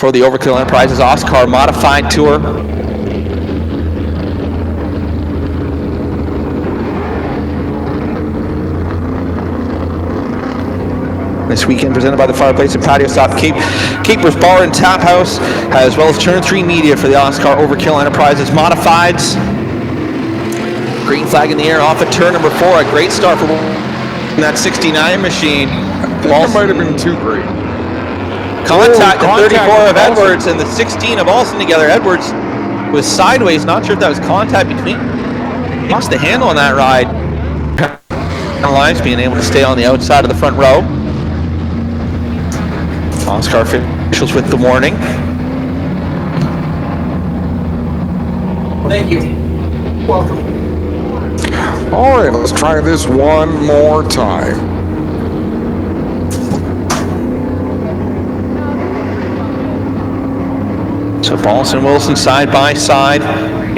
for the Overkill Enterprises OSCAAR Modified Tour. This weekend presented by the Fireplace and Patio Stop Keepers Bar and Tap House, as well as Turn 3 Media for the OSCAAR Overkill Enterprises Modifieds. Green flag in the air off at turn number 4. A great start for that 69 machine. Balson might have been too great. Contact the 34 of Edwards and the 16 of Balson together. Edwards was sideways. Not sure if that was contact between. He lost the handle on that ride. Penalized being able to stay on the outside of the front row. OSCAAR officials with the warning. Thank you. Welcome. All right, let's try this one more time. So Balson and Wilson side by side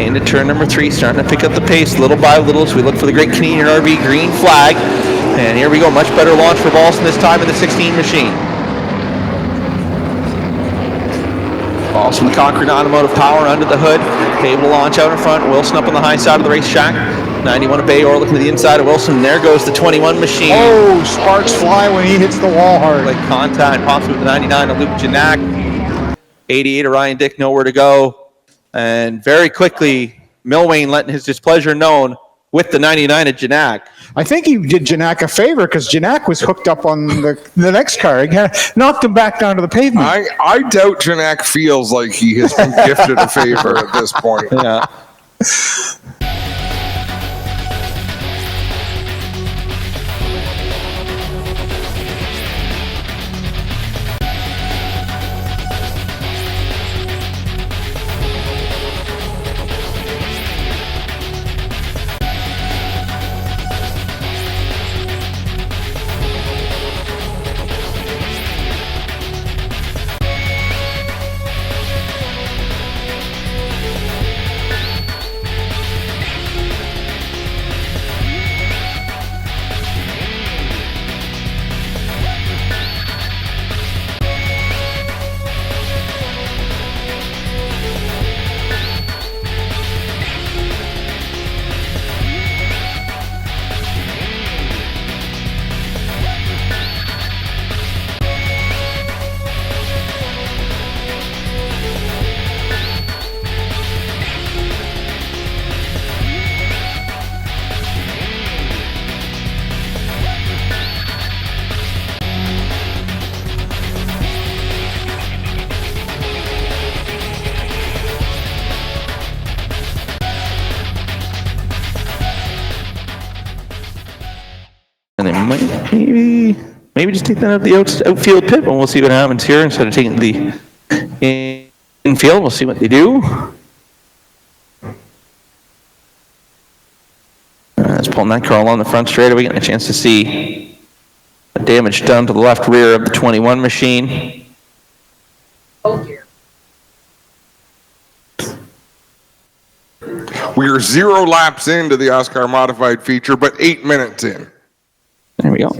into turn number 3, starting to pick up the pace little by little as we look for the Great Canadian RV green flag. And here we go, much better launch for Balson this time in the 16 machine. Balson with Cochrane Automotive Power under the hood, able to launch out in front. Wilson up on the high side of the racetrack. 91 of Beyore looking to the inside of Wilson. There goes the 21 machine. Oh, sparks fly when he hits the wall hard. Like contact, possibly with the 99 of Luke Janak. 88 of Ryan Dick, nowhere to go. And very quickly, Milwayne letting his displeasure known with the 99 of Janak. I think he did Janak a favor because Janak was hooked up on the next car. He knocked him back down to the pavement. I doubt Janak feels like he has been gifted a favor at this point. Yeah. And they might maybe just take that out of the outfield pit, and we'll see what happens here. Instead of taking the infield, we'll see what they do. That's pulling that car along the front straightaway, getting a chance to see the damage done to the left rear of the 21 machine. We are 0 laps into the OSCAAR modified feature, but 8 minutes in. There we go.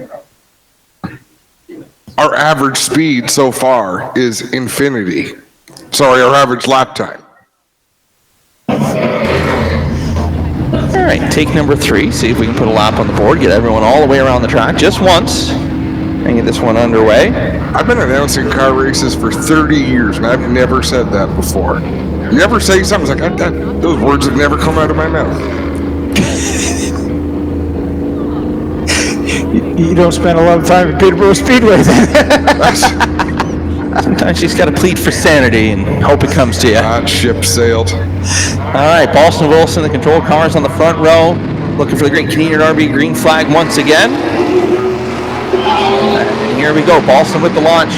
Our average speed so far is infinity. Sorry, our average lap time. All right, take number 3. See if we can put a lap on the board, get everyone all the way around the track just once, and get this one underway. I've been announcing car races for 30 years, and I've never said that before. You ever say something like, those words have never come out of my mouth. You don't spend a lot of time at Peterborough Speedway then. Sometimes you just got to plead for sanity and hope it comes to you. That ship sailed. All right, Balson Wilson, the control cars on the front row, looking for the Great Canadian RV green flag once again. And here we go, Balson with the launch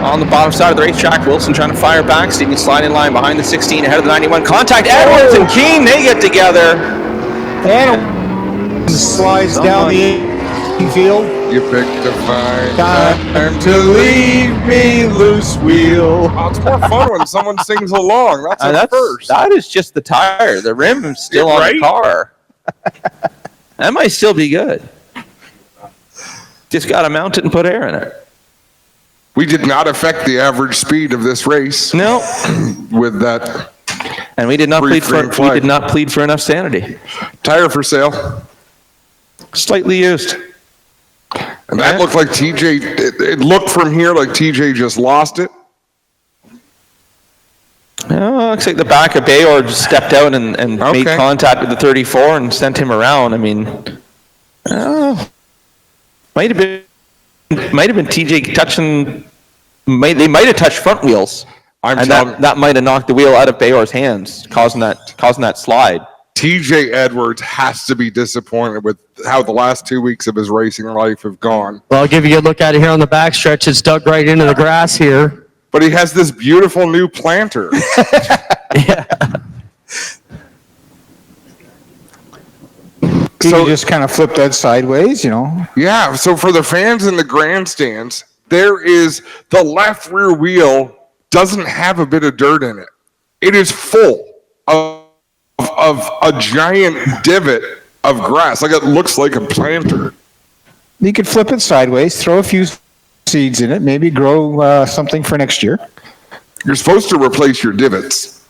on the bottom side of the racetrack. Wilson trying to fire back, so he can slide in line behind the 16 ahead of the 91. Contact Edwards and Keene, they get together. And slides down the field. You picked a fine Time to leave me loose wheel. Oh, it's more fun when someone sings along. That's first. That is just the tire. The rim is still on the car. That might still be good. Just got to mount it and put air in it. We did not affect the average speed of this race. No. With that. And we did not brief green flag. we did not plead for enough sanity. Tire for sale. Slightly used. And that looked like TJ, it looked from here like TJ just lost it. Oh, looks like the back of Beyore just stepped out and made contact with the 34 and sent him around. I mean, might have been TJ touching. They might have touched front wheels, and that might have knocked the wheel out of Beyore's hands, causing that slide. TJ Edwards has to be disappointed with how the last 2 weeks of his racing life have gone. Well, I'll give you a look at it here on the backstretch. It's dug right into the grass here. But he has this beautiful new planter. Yeah. So just kind of flip that sideways, you know. Yeah, so for the fans in the grandstands, there is the left rear wheel doesn't have a bit of dirt in it. It is full of a giant divot of grass. Like, it looks like a planter. You could flip it sideways, throw a few seeds in it, maybe grow something for next year. You're supposed to replace your divots.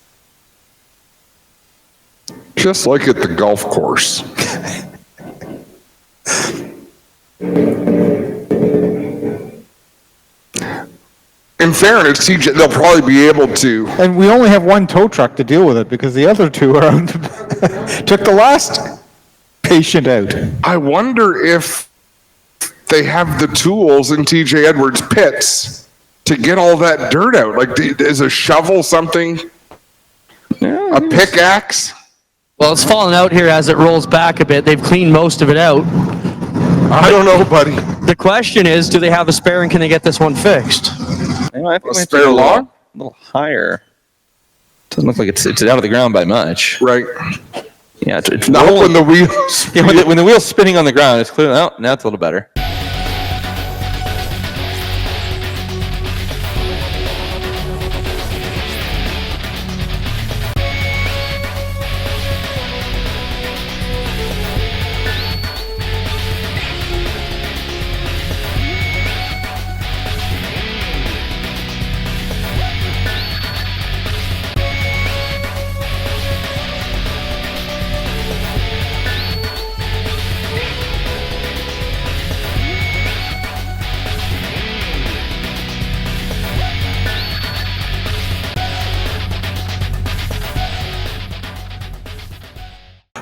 Just like at the golf course. In fairness, TJ, they'll probably be able to. And we only have one tow truck to deal with it because the other two are on took the last patient out. I wonder if they have the tools in TJ Edwards' pits to get all that dirt out. Like, is a shovel something? A pickaxe? Well, it's falling out here as it rolls back a bit. They've cleaned most of it out. I don't know, buddy. The question is, do they have a spare and can they get this one fixed? I think A spare log? A little higher. Doesn't look like it's out of the ground by much. Right. Yeah, it's Not rolling. when the wheels. Yeah, when the wheel's spinning on the ground, it's clear. Oh, now it's a little better.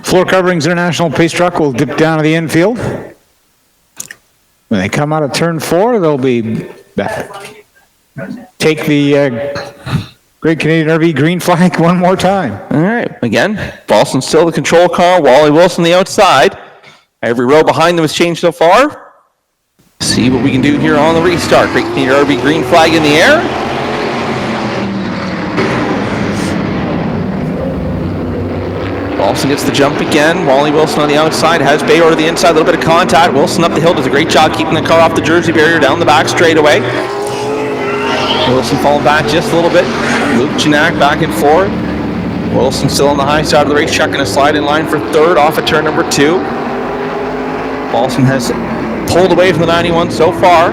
Floor Coverings International pace truck will dip down to the infield. When they come out of turn 4, they'll be back. Take the Great Canadian RV green flag one more time. All right, again, Balson still the control car, Wally Wilson the outside. Every row behind them has changed so far. See what we can do here on the restart. Great Canadian RV green flag in the air. Balson gets the jump again. Wally Wilson on the outside, has Beyore to the inside, a little bit of contact. Wilson up the hill, does a great job keeping the car off the Jersey barrier down the back straightaway. Wilson falling back just a little bit. Luke Janak back and forth. Wilson still on the high side of the race, chucking a slide in line for third off at turn number 2. Balson has pulled away from the 91 so far.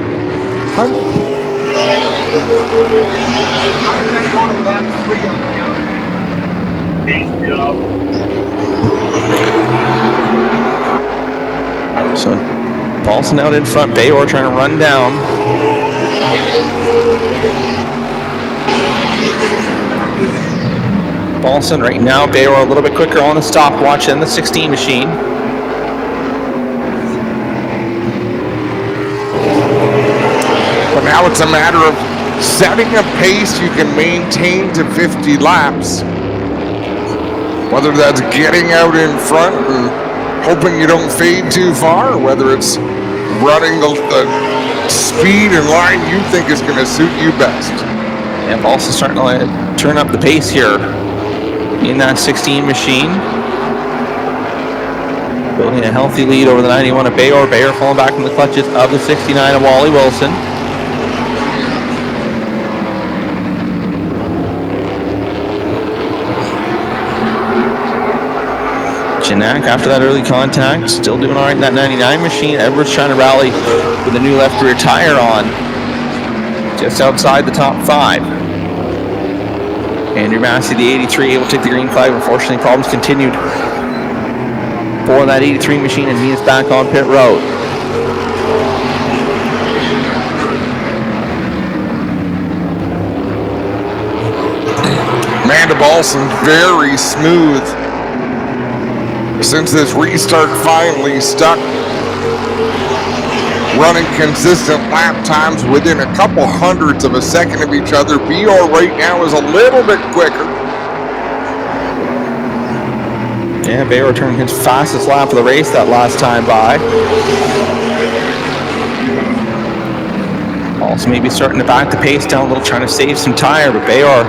So Balson out in front, Beyore trying to run down. Balson right now, Beyore a little bit quicker on the stopwatch than the 16 machine. But now it's a matter of setting a pace you can maintain to 50 laps. Whether that's getting out in front and hoping you don't fade too far, or whether it's running the speed and line you think is going to suit you best. Yeah, Balson's starting to turn up the pace here in that 16 machine. Building a healthy lead over the 91 of Beyore. Beyore falling back in the clutches of the 69 of Wally Wilson. Janak, after that early contact, still doing all right in that 99 machine. Edwards trying to rally with a new left rear tire on. just outside the top 5. Andrew Massey, the 83, able to take the green flag. Unfortunately, problems continued for that 83 machine, and he is back on pit road. Amanda Balson, very smooth since this restart finally stuck. Running consistent lap times within a couple hundredths of a second of each other. Beyore right now is a little bit quicker. Yeah, Beyore turned his fastest lap of the race that last time by. Also maybe starting to back the pace down a little, trying to save some tire, but Beyore,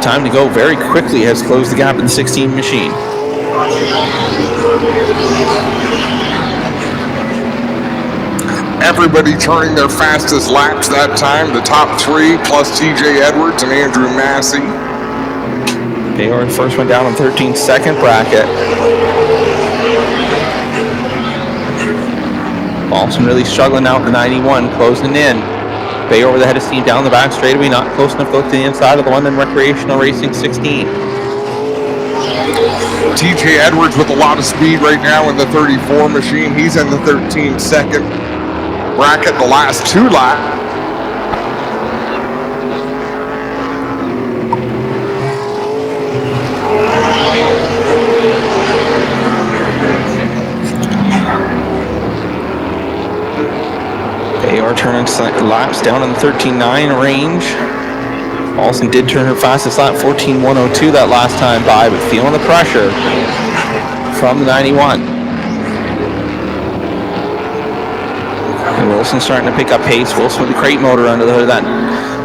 time to go very quickly, has closed the gap in the 16 machine. Everybody turning their fastest laps that time. The top 3 plus TJ Edwards and Andrew Massey. Beyore first went down in 13-second bracket. Balson really struggling now with the 91, closing in. Beyore with the head of steam down the back straightaway, not close enough to go to the inside of the London Recreational Racing 16. TJ Edwards with a lot of speed right now in the 34 machine. He's in the 13-second bracket the last 2 laps. Beyore turning laps down in the 13.9 range. Balson did turn her fastest lap 14.102 that last time by, but feeling the pressure from the 91. And Wilson starting to pick up pace. Wilson with the crate motor under the hood of that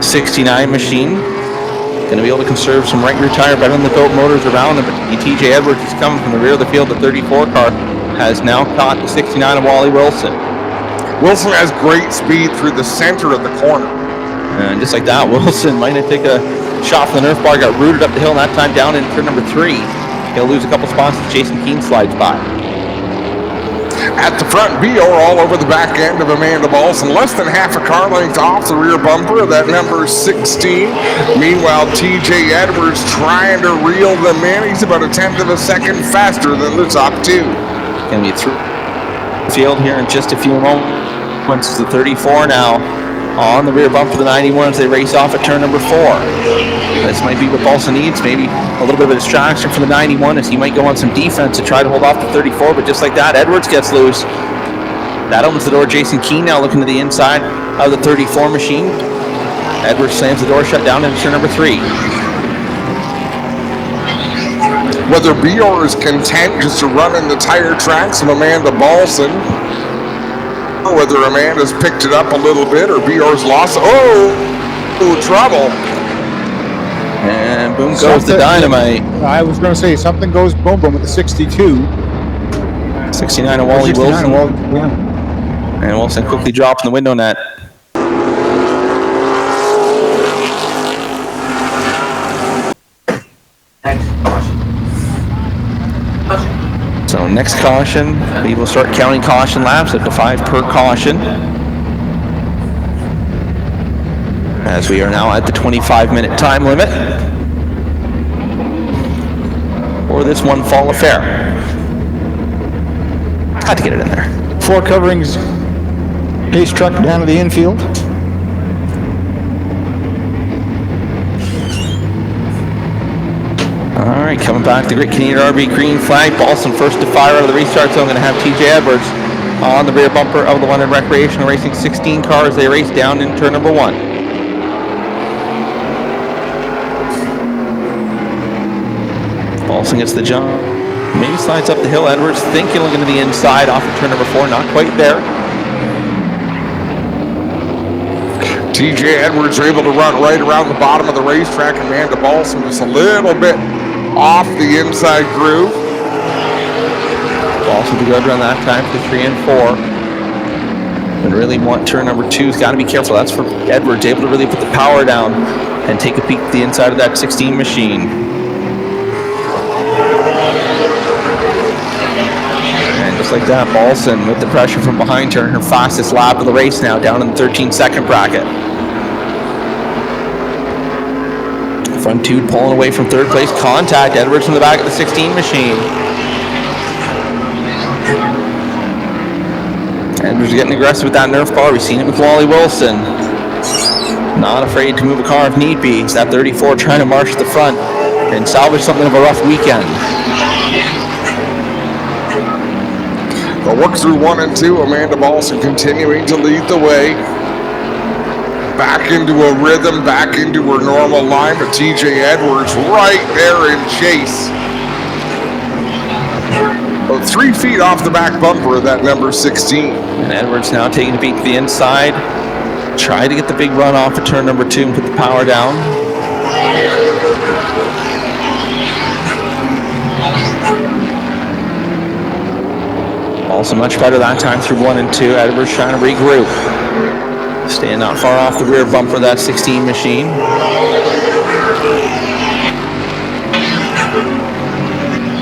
69 machine. Going to be able to conserve some right rear tire better than the built motors around him. But TJ Edwards is coming from the rear of the field. The 34 car has now caught the 69 of Wally Wilson. Wilson has great speed through the center of the corner. And just like that, Wilson might have taken a shot from the Nerf bar, got rooted up the hill, and that time down in turn number 3. He'll lose a couple spots as Jason Keene slides by. At the front, Beyore all over the back end of Amanda Balson, less than half a car length off the rear bumper of that number 16. Meanwhile, TJ Edwards trying to reel them in. He's about a tenth of a second faster than the top 2. Going to be through the field here in just a few moments. It's the 34 now on the rear bumper of the 91 as they race off at turn number 4. This might be what Balson needs, maybe a little bit of a distraction for the 91 as he might go on some defense to try to hold off the 34, but just like that, Edwards gets loose. That opens the door. Jason Keene now looking to the inside of the 34 machine. Edwards slams the door shut down into turn number 3. Whether Beyore is content just to run in the tire tracks of Amanda Balson, or whether Amanda's picked it up a little bit or Beyore's lost. Oh, trouble. And boom goes the dynamite. I was going to say, something goes boom boom with the 62. 69 of Wally Wilson. Yeah. And Wilson quickly dropping the window net. So next caution, we will start counting caution laps up to 5 per caution. As we are now at the 25-minute time limit for this one fall affair. Had to get it in there. 4 coverings, pace truck down to the infield. All right, coming back to Great Canadian RB green flag. Balson first to fire out of the restart zone. Going to have TJ Edwards on the rear bumper of the London Recreational Racing 16 car as they race down in turn number 1. Balson gets the jump. Maybe slides up the hill. Edwards thinking looking to the inside off of turn number 4. Not quite there. TJ Edwards are able to run right around the bottom of the racetrack. Amanda Balson just a little bit off the inside groove. Balson to go around that time for 3 and 4. But really want turn number 2's got to be careful. That's for Edwards, able to really put the power down and take a peek at the inside of that 16 machine. And just Just like that, Balson with the pressure from behind her in her fastest lap of the race now, down in the 13-second bracket. Front two pulling away from third place. Contact. Edwards in the back of the 16 machine. Edwards getting aggressive with that Nerf bar. We've seen it with Wally Wilson. Not afraid to move a car if need be. It's that 34 trying to march to the front and salvage something of a rough weekend. But work through 1 and 2. Amanda Balson continuing to lead the way. Back into a rhythm, back into her normal line, but TJ Edwards right there in chase. About 3 feet off the back bumper of that number 16. And Edwards now taking a beat to the inside. Try to get the big run off of turn number 2 and put the power down. Also much better that time through 1 and 2. Edwards trying to regroup. Staying not far off the rear bumper of that 16 machine.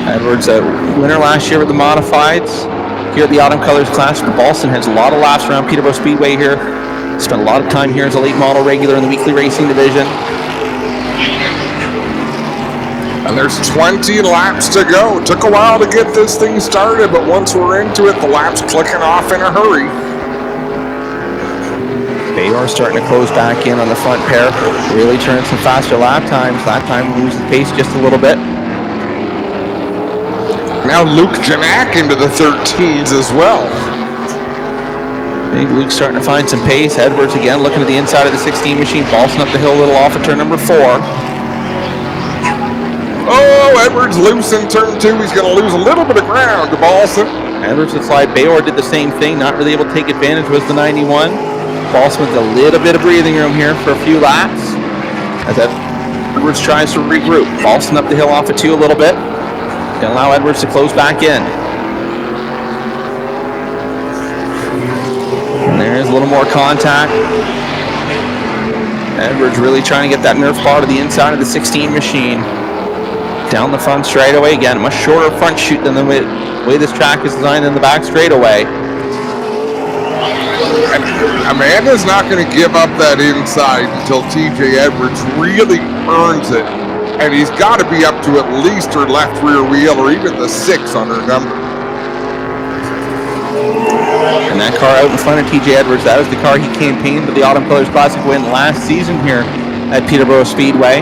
Edwards a winner last year with the modifieds. Here at the Autumn Colors Classic, Balson has a lot of laps around Peterborough Speedway here. Spent a lot of time here as a late model regular in the weekly racing division. And there's 20 laps to go. It took a while to get this thing started, but once we're into it, the laps clicking off in a hurry. Beyore starting to close back in on the front pair. Really turning some faster lap times. Lap time loses pace just a little bit. Now Luke Janak into the 13s as well. Big Luke starting to find some pace. Edwards again looking at the inside of the 16 machine. Balson up the hill a little off of turn number 4. Oh, Edwards loose in turn 2. He's going to lose a little bit of ground to Balson. Edwards would slide. Beyore did the same thing. Not really able to take advantage was the 91. Balson with a little bit of breathing room here for a few laps. As Edwards tries to regroup. Balson up the hill off of 2 a little bit. Gonna allow Edwards to close back in. And there's a little more contact. Edwards really trying to get that Nerf bar to the inside of the 16 machine. Down the front straightaway again. Much shorter front chute than the way this track is designed in the back straightaway. And Amanda's not going to give up that inside until TJ Edwards really earns it. And he's got to be up to at least her left rear wheel or even the 6 on her number. And that car out in front of TJ Edwards, that was the car he campaigned for the Autumn Colors Classic win last season here at Peterborough Speedway.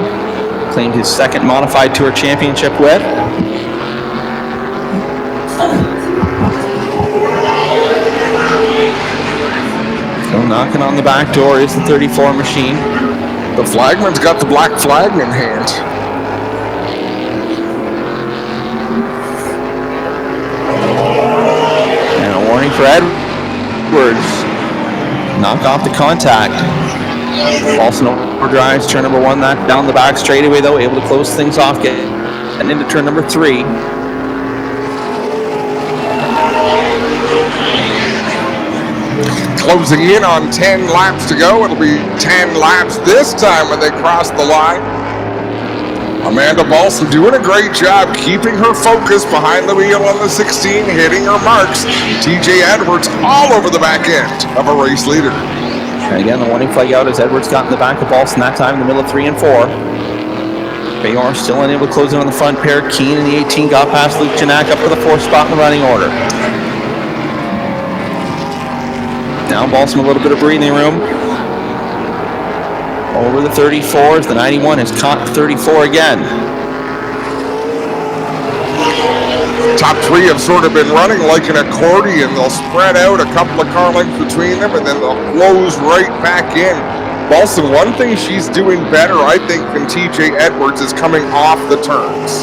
Claimed his second modified tour championship with. So knocking on the back door is the 34 machine. The flagman's got the black flag in hand. And a warning for Edwards. Knock off the contact. Balson overdrives turn number 1, that down the back straightaway though, able to close things off, and into turn number 3. Closing in on 10 laps to go. It'll be 10 laps this time when they cross the line. Amanda Balson doing a great job keeping her focus behind the wheel on the 16, hitting her marks. TJ Edwards all over the back end of a race leader. And again, the warning flag out as Edwards got in the back of Balson that time in the middle of 3 and 4. Beyore still unable to close in on the front pair. Keane in the 18 got past Luke Janak up for the 4th spot in the running order. Now Balson a little bit of breathing room. Over the 34s, the 91 has caught the 34 again. Top 3 have sort of been running like an accordion. They'll spread out a couple of car lengths between them and then they'll close right back in. Balson, one thing she's doing better, I think, than TJ Edwards is coming off the turns.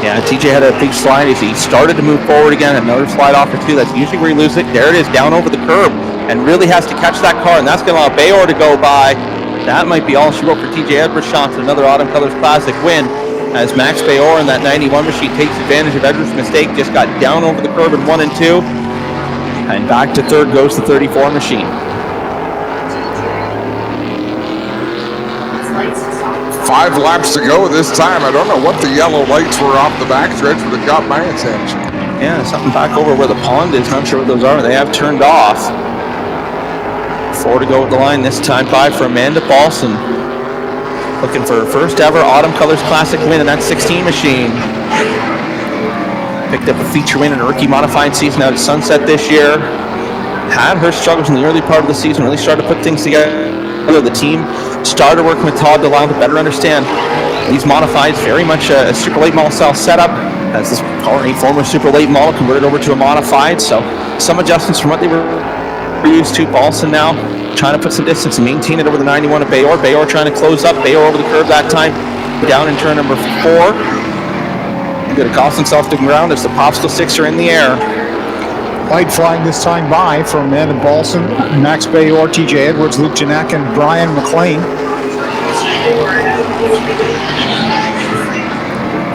Yeah, TJ had a big slide as he started to move forward again. Another slide off or 2. That's usually where he loses it. There it is, down over the curb. And really has to catch that car, and that's going to allow Beyore to go by. That might be all she wrote for TJ Edwards' shots. Another Autumn Colors Classic win as Max Beyore in that 91 machine takes advantage of Edwards' mistake. Just got down over the curb in 1 and 2. And back to 3rd goes the 34 machine. 5 laps to go this time. I don't know what the yellow lights were off the backstretch, but it got my attention. Yeah, something back over where the pond is. Not sure what those are. They have turned off. 4 to go at the line this time. 5 for Amanda Balson. Looking for her first ever Autumn Colors Classic win in that 16 machine. Picked up a feature win in a rookie modified season out at Sunset this year. Had her struggles in the early part of the season. Really started to put things together. The team started working with Todd DeLong to better understand these modifieds. Very much a super late model style setup. As this currently former super late model converted over to a modified. So some adjustments from what they were used to. Balson now trying to put some distance and maintain it over the 91 of Beyore. Beyore trying to close up. Beyore over the curve that time. Down in turn number 4. Going to cost himself the ground as the popsicle sticks are in the air. White flag this time by from Amanda Balson, Max Beyore, TJ Edwards, Luke Janak, and Brian McLean.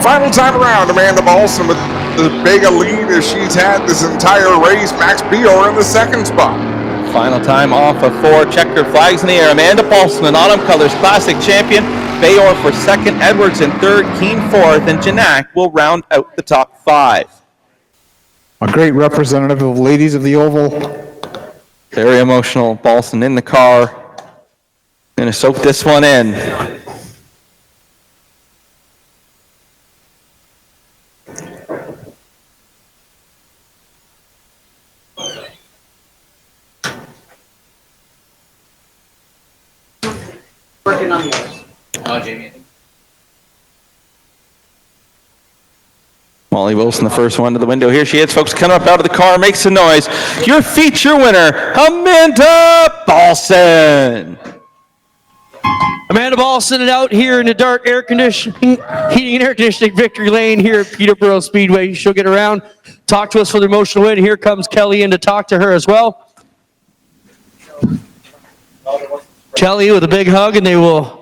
Final time around, Amanda Balson with as big a lead as she's had this entire race. Max Beyore in the second spot. Final time off of 4. Checkered flags in the air. Amanda Balson, an Autumn Colors Classic champion. Beyore for second. Edwards in third. Keane fourth. And Janak will round out the top 5. A great representative of ladies of the oval. Very emotional. Balson in the car. Gonna soak this one in. Working on yours. Oh, Jamie. Molly Wilson, the first one to the window. Here she is, folks, coming up out of the car, makes a noise. Your feature winner, Amanda Balson. Amanda Balson out here in the dark air conditioning, heating and air conditioning victory lane here at Peterborough Speedway. She'll get around, talk to us for the emotional win. Here comes Kelly in to talk to her as well. Kelly with a big hug, and they will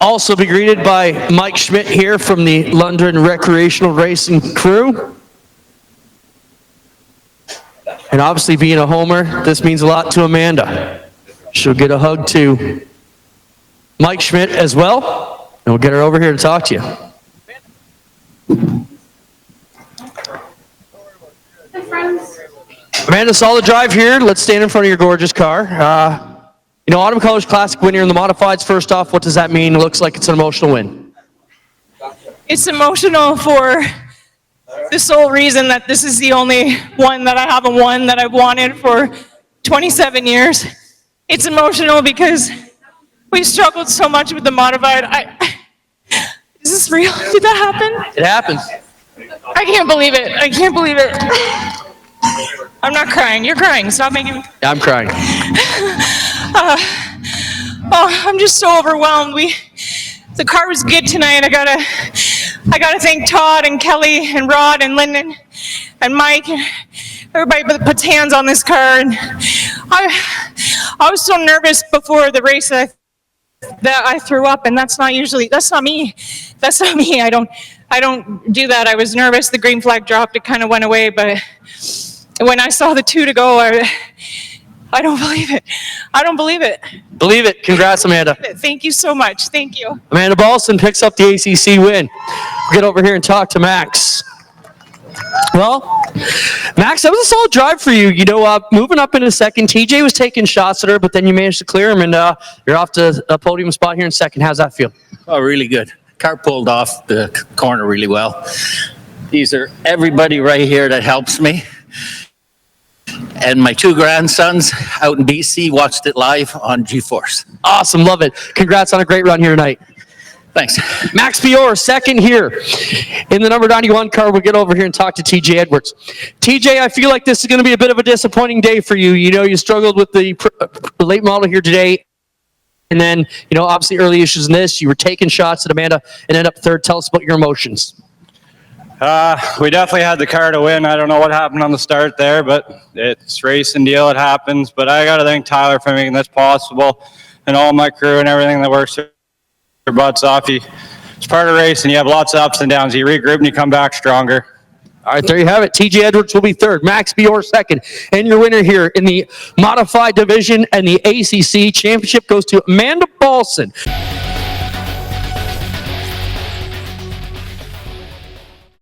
also be greeted by Mike Schmidt here from the London Recreational Racing crew. And obviously being a homer, this means a lot to Amanda. She'll get a hug to Mike Schmidt as well, and we'll get her over here to talk to you. Hi, friends. Amanda, solid drive here. Let's stand in front of your gorgeous car. Autumn Colors Classic winner in the modifieds. First off, what does that mean? It looks like it's an emotional win. It's emotional for the sole reason that this is the only one that I haven't won that I've wanted for 27 years. It's emotional because we struggled so much with the modified. Is this real? Did that happen? It happens. I can't believe it. I can't believe it. I'm not crying. You're crying. Stop making me. I'm crying. I'm just so overwhelmed. The car was good tonight. I gotta thank Todd and Kelly and Rod and Lyndon and Mike and everybody that puts hands on this car. And I was so nervous before the race that I threw up, and that's not me. That's not me. I don't do that. I was nervous. The green flag dropped. It kind of went away, but when I saw the 2 to go, I don't believe it. I don't believe it. Believe it. Congrats, Amanda. Thank you so much. Thank you. Amanda Balson picks up the ACC win. We'll get over here and talk to Max. Well, Max, that was a solid drive for you. Moving up into second, TJ was taking shots at her, but then you managed to clear him, and you're off to a podium spot here in second. How's that feel? Oh, really good. Car pulled off the corner really well. These are everybody right here that helps me. And my 2 grandsons out in BC watched it live on G-Force. Awesome. Love it. Congrats on a great run here tonight. Thanks. Max Beyore, second here in the number 91 car. We'll get over here and talk to TJ Edwards. TJ, I feel like this is going to be a bit of a disappointing day for you. You struggled with the late model here today. And then, obviously early issues in this. You were taking shots at Amanda and ended up third. Tell us about your emotions. We definitely had the car to win. I don't know what happened on the start there, but it's racing deal. It happens. But I got to thank Tyler for making this possible and all my crew and everything that works their butts off. It's part of racing. You have lots of ups and downs. You regroup and you come back stronger. All right, there you have it. TJ Edwards will be third. Max Beyore second. And your winner here in the modified division and the ACC championship goes to Amanda Balson.